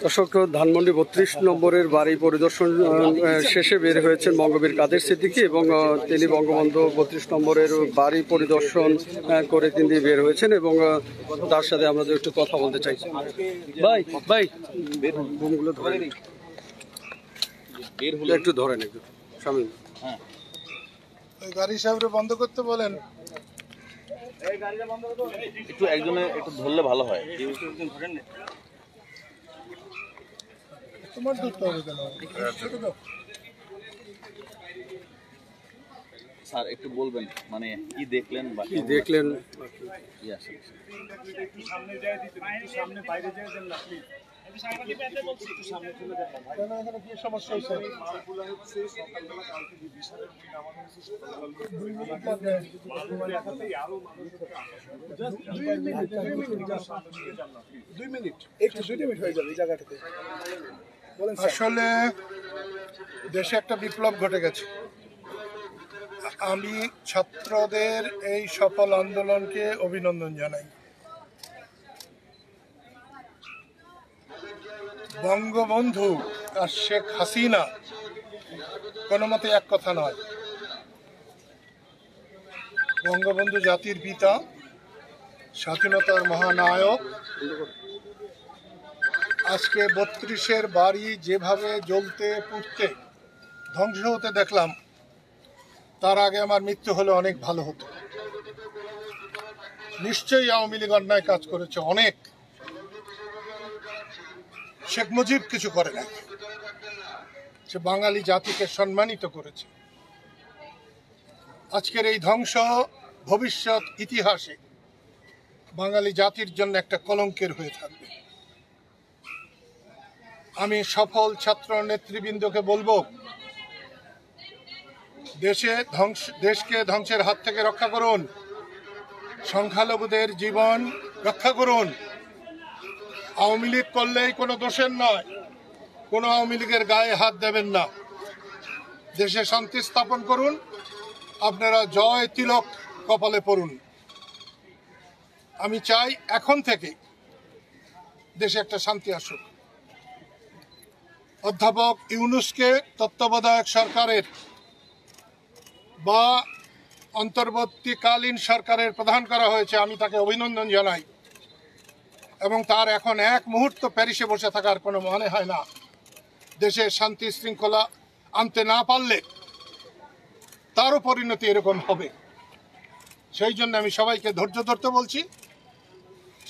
দর্শক, ধানমন্ডি 32 নম্বরের বাড়ি পরিদর্শন শেষে বের হয়েছেন বঙ্গবীর কাদের সিদ্দিকী এবং তিনি বঙ্গবন্ধু 32 নম্বরের বাড়ি পরিদর্শন করে তিনি বের হয়েছেন এবং তার সাথে আমরা একটু কথা বলতে চাই। ভাই ভাই বুমগুলো ধরেন, একটু ধরেন, একটু শামিম। হ্যাঁ, গাড়ি সাহেবরে বন্ধ করতে বলেন, একটু একজনে একটু ধরলে ভালো হয়। তোমার ধরতে হবে কেন? স্যার একটু বলবেন মানে কি দেখলেন বা কি দেখলেন? আসলে দেশে একটা বিপ্লব ঘটে গেছে। আমি ছাত্রদের এই সফল আন্দোলনকে অভিনন্দন জানাই। বঙ্গবন্ধু আর শেখ হাসিনা কোনো মতে এক কথা নয়। বঙ্গবন্ধু জাতির পিতা, স্বাধীনতার মহানায়ক। আজকে 32-এর বাড়ি যেভাবে জ্বলতে পুড়তে ধ্বংস হতে দেখলাম, তার আগে আমার মৃত্যু হলে অনেক ভালো হতো। নিশ্চয়ই আওয়ামী লীগ অন্যায় কাজ করেছে অনেক। শেখ মুজিব কিছু করে না, সে বাঙালি জাতিকে সম্মানিত করেছে। আজকের এই ধ্বংস ভবিষ্যৎ ইতিহাসে বাঙালি জাতির জন্য একটা কলঙ্কের হয়ে থাকবে। আমি সফল ছাত্র নেতৃবৃন্দকে বলবো, দেশকে ধ্বংসের হাত থেকে রক্ষা করুন, সংখ্যালঘুদের জীবন রক্ষা করুন। আওয়ামী লীগ করলেই কোনো দোষের নয়, কোনো আওয়ামী লীগের গায়ে হাত দেবেন না। দেশে শান্তি স্থাপন করুন, আপনারা জয় তিলক কপালে পড়ুন। আমি চাই এখন থেকে দেশে একটা শান্তি আসুক। অধ্যাপক ইউনূসকে তত্ত্বাবধায়ক সরকারের বা অন্তর্বর্তীকালীন সরকারের প্রধান করা হয়েছে, আমি তাকে অভিনন্দন জানাই। এবং তার এখন এক মুহূর্ত প্যারিসে বসে থাকার কোনো মনে হয় না। দেশে শান্তি শৃঙ্খলা আনতে না পারলে তারও পরিণতি এরকম হবে। সেই জন্য আমি সবাইকে ধৈর্য ধরতে বলছি,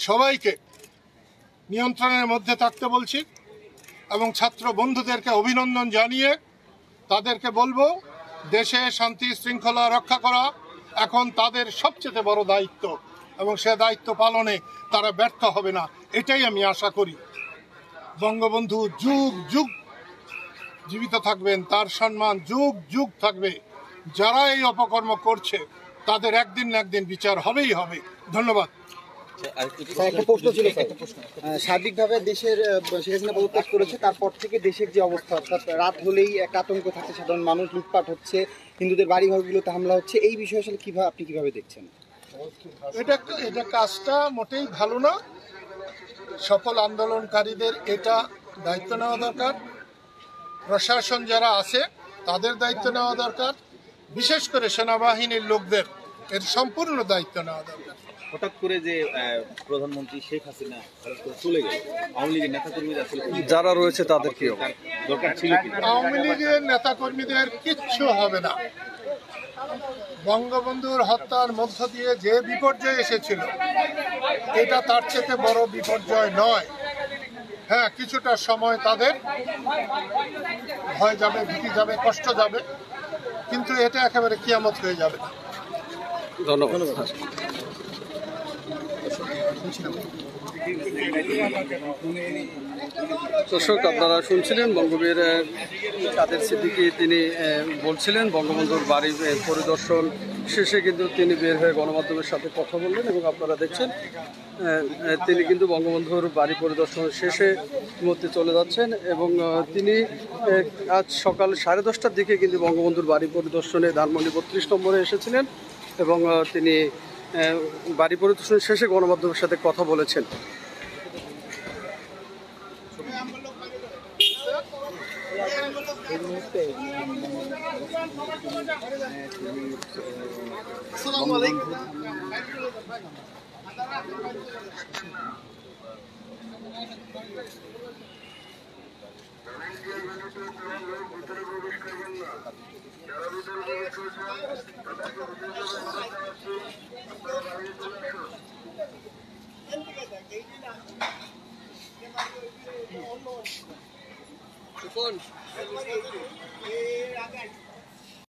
সবাইকে নিয়ন্ত্রণের মধ্যে থাকতে বলছি এবং ছাত্র বন্ধুদেরকে অভিনন্দন জানিয়ে তাদেরকে বলবো, দেশে শান্তি শৃঙ্খলা রক্ষা করা এখন তাদের সবচেয়ে বড় দায়িত্ব এবং সে দায়িত্ব পালনে তারা ব্যর্থ হবে না, এটাই আমি আশা করি। বঙ্গবন্ধু যুগ যুগ জীবিত থাকবেন, তার সম্মান যুগ যুগ থাকবে। যারা এই অপকর্ম করছে তাদের একদিন না একদিন বিচার হবেই হবে। ধন্যবাদ। একটা প্রশ্ন ছিল স্যার, সার্বিকভাবে দেশের শেখ হাসিনা পদত্যাগ করেছে, তারপর থেকে দেশের যে অবস্থা, অর্থাৎ রাত হলেই একটা আতঙ্ক থাকছে, সাধারণ মানুষ লুটপাট হচ্ছে, হিন্দুদের বাড়িঘরগুলোতে হামলা হচ্ছে, এই বিষয়ে আসলে আপনি কিভাবে দেখছেন? এটা কাজটা মোটেই ভালো না। সফল আন্দোলনকারীদের এটা দায়িত্ব নেওয়া দরকার। প্রশাসন যারা আছে তাদের দায়িত্ব নেওয়া দরকার, বিশেষ করে সেনাবাহিনীর লোকদের এর সম্পূর্ণ দায়িত্ব নেওয়া দরকার। হঠাৎ করে যে প্রধানমন্ত্রী শেখ হাসিনা চলে গেল, আওয়ামী লীগের নেতাকর্মীরা যারা রয়েছে তাদের কি দরকার ছিল? আওয়ামী লীগের নেতাকর্মীদের কিচ্ছু হবে না। বঙ্গবন্ধুর হত্যার মধ্য দিয়ে যে বিপর্যয় এসেছিল, এটা তার চেয়ে বড় বিপর্যয় নয়। হ্যাঁ, কিছুটা সময় তাদের ভয় যাবে, ভীতি যাবে, কষ্ট যাবে, কিন্তু এটা একেবারে কিয়ামত হয়ে যাবে না। ধন্যবাদ। দর্শক, আপনারা শুনছিলেন বঙ্গবীর কাদের সিদ্দিকী, তিনি বলছিলেন বঙ্গবন্ধুর বাড়ি পরিদর্শন শেষে কিন্তু তিনি বের হয়ে গণমাধ্যমের সাথে কথা বললেন এবং আপনারা দেখছেন তিনি কিন্তু বঙ্গবন্ধুর বাড়ি পরিদর্শন শেষে মধ্যে চলে যাচ্ছেন এবং তিনি আজ সকাল 10:30টার দিকে কিন্তু বঙ্গবন্ধুর বাড়ি পরিদর্শনে ধানমন্ডি 32 নম্বরে এসেছিলেন এবং তিনি বাড়ি পরিদর্শন শেষে গণমাধ্যমের সাথে কথা বলেছেন। এই মুহূর্তে কোন